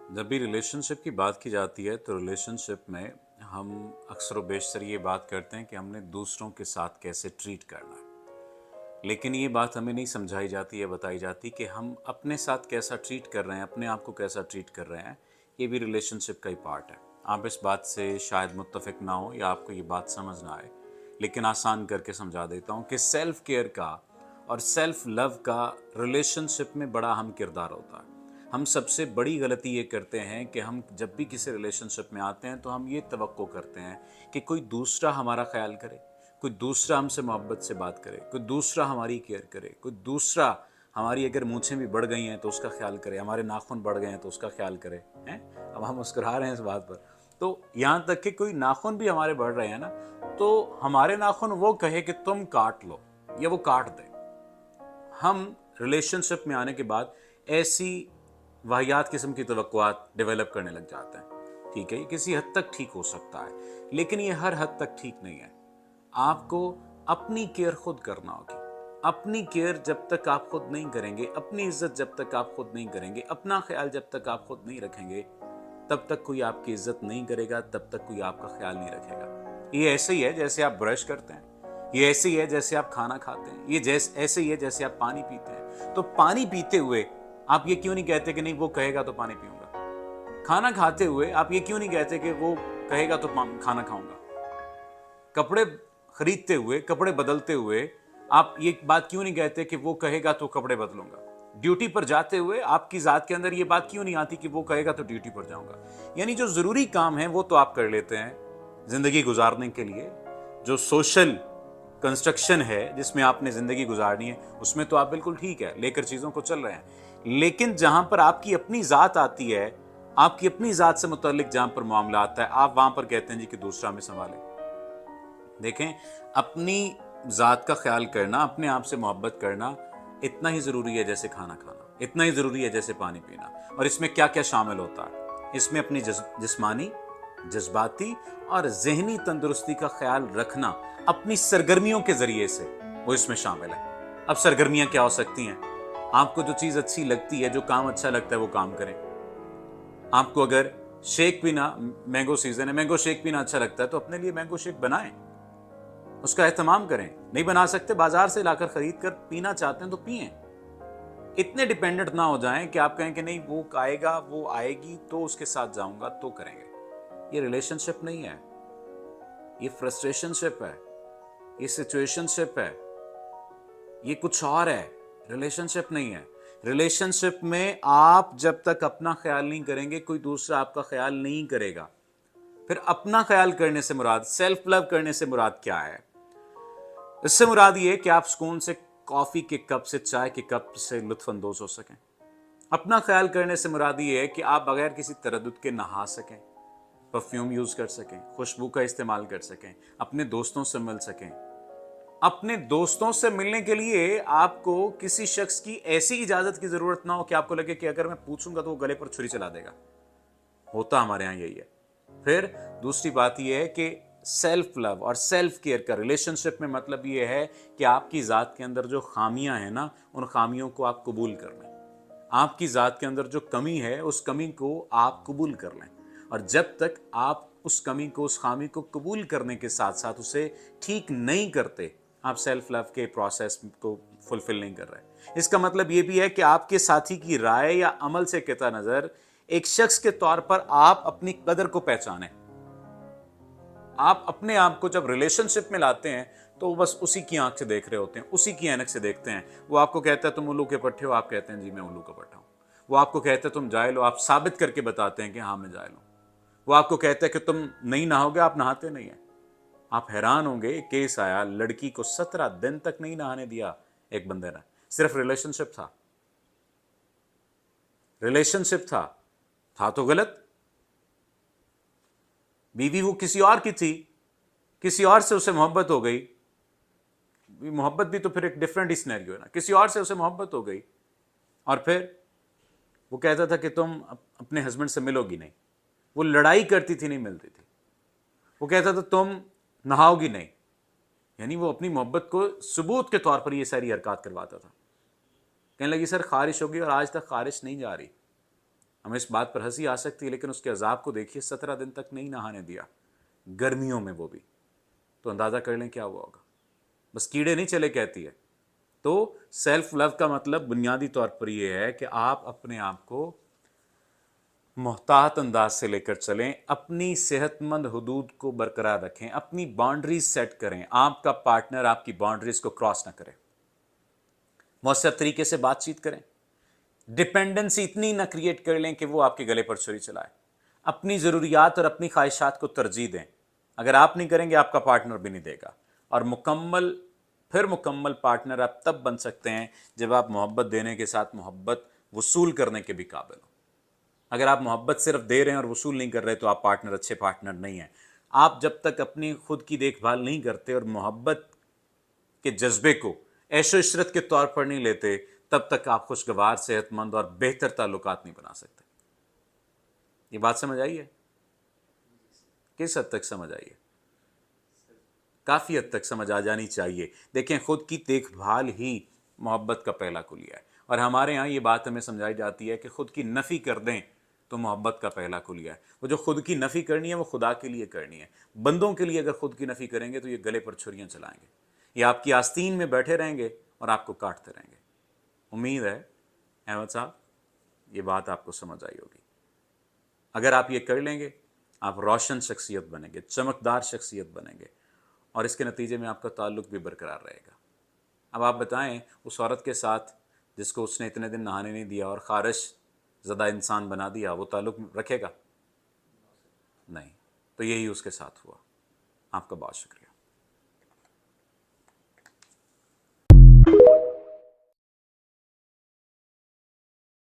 जब भी रिलेशनशिप की बात की जाती है तो रिलेशनशिप में हम अक्सर व बेशतर ये बात करते हैं कि हमने दूसरों के साथ कैसे ट्रीट करना है। लेकिन ये बात हमें नहीं समझाई जाती या बताई जाती कि हम अपने साथ कैसा ट्रीट कर रहे हैं, अपने आप को कैसा ट्रीट कर रहे हैं। ये भी रिलेशनशिप का ही पार्ट है। आप इस बात से शायद मुत्तफिक ना हो या आपको ये बात समझ ना आए, लेकिन आसान करके समझा देता हूँ कि सेल्फ केयर का और सेल्फ लव का रिलेशनशिप में बड़ा अहम किरदार होता है। हम सबसे बड़ी गलती ये करते हैं कि हम जब भी किसी रिलेशनशिप में आते हैं तो हम ये तवक्को करते हैं कि कोई दूसरा हमारा ख्याल करे, कोई दूसरा हमसे मोहब्बत से बात करे, कोई दूसरा हमारी केयर करे, कोई दूसरा हमारी अगर मूछें भी बढ़ गई हैं तो उसका ख्याल करे, हमारे नाखून बढ़ गए हैं तो उसका ख्याल करे। हैं, अब हम मुस्कुरा रहे हैं इस बात पर। तो यहाँ तक कि कोई नाखून भी हमारे बढ़ रहे हैं ना, तो हमारे नाखून वो कहे कि तुम काट लो या वो काट दे। हम रिलेशनशिप में आने के बाद ऐसी वाहियात किस्म की तवक्कुआत डेवलप करने लग जाते हैं। ठीक है, ये किसी हद तक ठीक हो सकता है, लेकिन ये हर हद तक ठीक नहीं है। आपको अपनी केयर खुद करना होगी। अपनी केयर जब तक आप खुद नहीं करेंगे, अपनी इज्जत जब तक आप खुद नहीं करेंगे, अपना ख्याल जब तक आप खुद नहीं रखेंगे, तब तक कोई आपकी इज्जत नहीं करेगा, तब तक कोई आपका ख्याल नहीं रखेगा। ये ऐसे ही है जैसे आप ब्रश करते हैं, ये ऐसे ही है जैसे आप खाना खाते हैं, ये ऐसे ही है जैसे आप पानी पीते हैं। तो पानी पीते हुए आप ये क्यों नहीं कहते कि नहीं वो कहेगा तो पानी पीऊंगा? खाना खाते हुए आप ये क्यों नहीं कहते कि वो कहेगा तो खाना खाऊंगा? कपड़े खरीदते हुए, कपड़े बदलते हुए आप ये बात क्यों नहीं कहते कि वो कहेगा तो कपड़े बदलूंगा? ड्यूटी पर जाते हुए आपकी जात के अंदर ये बात क्यों नहीं आती कि वो कहेगा तो ड्यूटी पर जाऊंगा? यानी जो जरूरी काम है वो तो आप कर लेते हैं जिंदगी गुजारने के लिए। जो सोशल कंस्ट्रक्शन है जिसमें आपने जिंदगी गुजारनी है, उसमें तो आप बिल्कुल ठीक है, लेकर चीजों को चल रहे हैं। लेकिन जहां पर आपकी अपनी जात आती है, आपकी अपनी जात से मुतल्लिक जहां पर मामला आता है, आप वहां पर कहते हैं जी कि दूसरा में संभाले। देखें, अपनी जात का ख्याल करना, अपने आप से मोहब्बत करना इतना ही ज़रूरी है जैसे खाना खाना, इतना ही ज़रूरी है जैसे पानी पीना। और इसमें क्या क्या शामिल होता है? इसमें अपनी जिस्मानी, जज्बाती और जहनी तंदुरुस्ती का ख्याल रखना अपनी सरगर्मियों के ज़रिए से, वो इसमें शामिल है। अब सरगर्मियाँ क्या हो सकती हैं? आपको जो चीज़ अच्छी लगती है, जो काम अच्छा लगता है, वो काम करें। आपको अगर शेक पीना, मैंगो सीजन है, मैंगो शेक पीना अच्छा लगता है तो अपने लिए मैंगो शेक बनाएं, उसका एहतमाम करें। नहीं बना सकते, बाजार से लाकर खरीद कर पीना चाहते हैं तो पिएं। इतने डिपेंडेंट ना हो जाएं कि आप कहें कि नहीं वो आएगा, वो आएगी तो उसके साथ जाऊंगा तो करेंगे। ये रिलेशनशिप नहीं है, ये फ्रस्ट्रेशनशिप है, ये सिचुएशनशिप है, ये कुछ और है। रिलेशनशिप नहीं है। रिलेशनशिप में आप जब तक अपना ख्याल नहीं करेंगे, कोई दूसरा आपका ख्याल नहीं करेगा। फिर अपना ख्याल करने से मुराद, सेल्फ लव करने से मुराद क्या है? इससे मुराद ये कि आप सुकून से कॉफी के कप से, चाय के कप से लुत्फ अंदोज हो सकें। अपना ख्याल करने से मुराद ये है कि आप बगैर किसी तरद्दुद के नहा सकें, परफ्यूम यूज कर सकें, खुशबू का इस्तेमाल कर सकें, अपने दोस्तों से मिल सकें। अपने दोस्तों से मिलने के लिए आपको किसी शख्स की ऐसी इजाजत की जरूरत ना हो कि आपको लगे कि अगर मैं पूछूंगा तो वो गले पर छुरी चला देगा। होता हमारे यहां यही है। फिर दूसरी बात यह है कि सेल्फ लव और सेल्फ केयर का रिलेशनशिप में मतलब यह है कि आपकी जात के अंदर जो खामियां हैं ना, उन खामियों को आप कबूल कर लें। आपकी जात के अंदर जो कमी है, उस कमी को आप कबूल कर लें। और जब तक आप उस कमी को, उस खामी को कबूल करने के साथ साथ उसे ठीक नहीं करते, आप सेल्फ लव के प्रोसेस को फुलफिल नहीं कर रहे। इसका मतलब यह भी है कि आपके साथी की राय या अमल से कहता नजर एक शख्स के तौर पर आप अपनी कदर को पहचानें। आप अपने आप को जब रिलेशनशिप में लाते हैं तो बस उसी की आंख से देख रहे होते हैं, उसी की ऐनक से देखते हैं। वो आपको कहता है तुम उल्लू के पट्टे हो, आप कहते हैं जी मैं उल्लू का पट्टा हूं। वो आपको कहता है तुम जाहिल हो, आप साबित करके बताते हैं कि हाँ मैं जाहिल हूं। वो आपको कहता है कि तुम नहीं नहाओगे, आप नहाते नहीं है। आप हैरान होंगे, केस आया, लड़की को 17 दिन तक नहीं नहाने दिया एक बंदे ने। सिर्फ रिलेशनशिप था, रिलेशनशिप था तो गलत। बीवी वो किसी और की थी, किसी और से उसे मोहब्बत हो गई। मोहब्बत भी तो फिर एक डिफरेंट सिनेरियो है ना। किसी और से उसे मोहब्बत हो गई और फिर वो कहता था कि तुम अपने हस्बैंड से मिलोगी नहीं। वो लड़ाई करती थी, नहीं मिलती थी। वो कहता था तुम नहाओगी नहीं। यानी वो अपनी मोहब्बत को सबूत के तौर पर ये सारी हरकत करवाता था। कहने लगी सर खारिश होगी, और आज तक खारिश नहीं जा रही। हमें इस बात पर हंसी आ सकती है, लेकिन उसके अजाब को देखिए, 17 दिन तक नहीं नहाने दिया, गर्मियों में वो भी, तो अंदाज़ा कर लें क्या हुआ होगा। बस कीड़े नहीं चले कहती है। तो सेल्फ लव का मतलब बुनियादी तौर पर यह है कि आप अपने आप को मोहतात अंदाज से लेकर चलें, अपनी सेहतमंद हुदूद को बरकरार रखें, अपनी बाउंड्रीज सेट करें, आपका पार्टनर आपकी बाउंड्रीज को क्रॉस ना करे, मौसर तरीके से बातचीत करें, डिपेंडेंसी इतनी ना क्रिएट कर लें कि वो आपके गले पर छुरी चलाए, अपनी ज़रूरियात और अपनी ख्वाहिशात को तरजीह दें। अगर आप नहीं करेंगे, आपका पार्टनर भी नहीं देगा। और मुकम्मल पार्टनर आप तब बन सकते हैं जब आप मोहब्बत देने के साथ मोहब्बत वसूल करने के भी काबिल हो। अगर आप मोहब्बत सिर्फ दे रहे हैं और वसूल नहीं कर रहे, तो आप पार्टनर अच्छे पार्टनर नहीं हैं। आप जब तक अपनी खुद की देखभाल नहीं करते और मोहब्बत के जज्बे को ऐशो इशरत के तौर पर नहीं लेते, तब तक आप खुशगवार, सेहतमंद और बेहतर ताल्लुकात नहीं बना सकते। ये बात समझ आई है? किस हद तक समझ आई है? काफ़ी हद तक समझ आ जानी चाहिए। देखें, खुद की देखभाल ही मोहब्बत का पहला कुलिया है। और हमारे यहाँ ये बात हमें समझाई जाती है कि खुद की नफ़ी कर दें तो मोहब्बत का पहला कुलिया है। वो जो खुद की नफ़ी करनी है वो खुदा के लिए करनी है। बंदों के लिए अगर खुद की नफ़ी करेंगे तो ये गले पर छुरियाँ चलाएंगे, ये आपकी आस्तीन में बैठे रहेंगे और आपको काटते रहेंगे। उम्मीद है अहमद साहब ये बात आपको समझ आई होगी। अगर आप ये कर लेंगे, आप रोशन शख्सियत बनेंगे, चमकदार शख्सियत बनेंगे, और इसके नतीजे में आपका ताल्लुक़ भी बरकरार रहेगा। अब आप बताएं, उस औरत के साथ जिसको उसने इतने दिन नहाने नहीं दिया और ख़ारिश ज़दा इंसान बना दिया, वो ताल्लुक़ रखेगा? नहीं। तो यही उसके साथ हुआ। आपका बहुत शुक्रिया।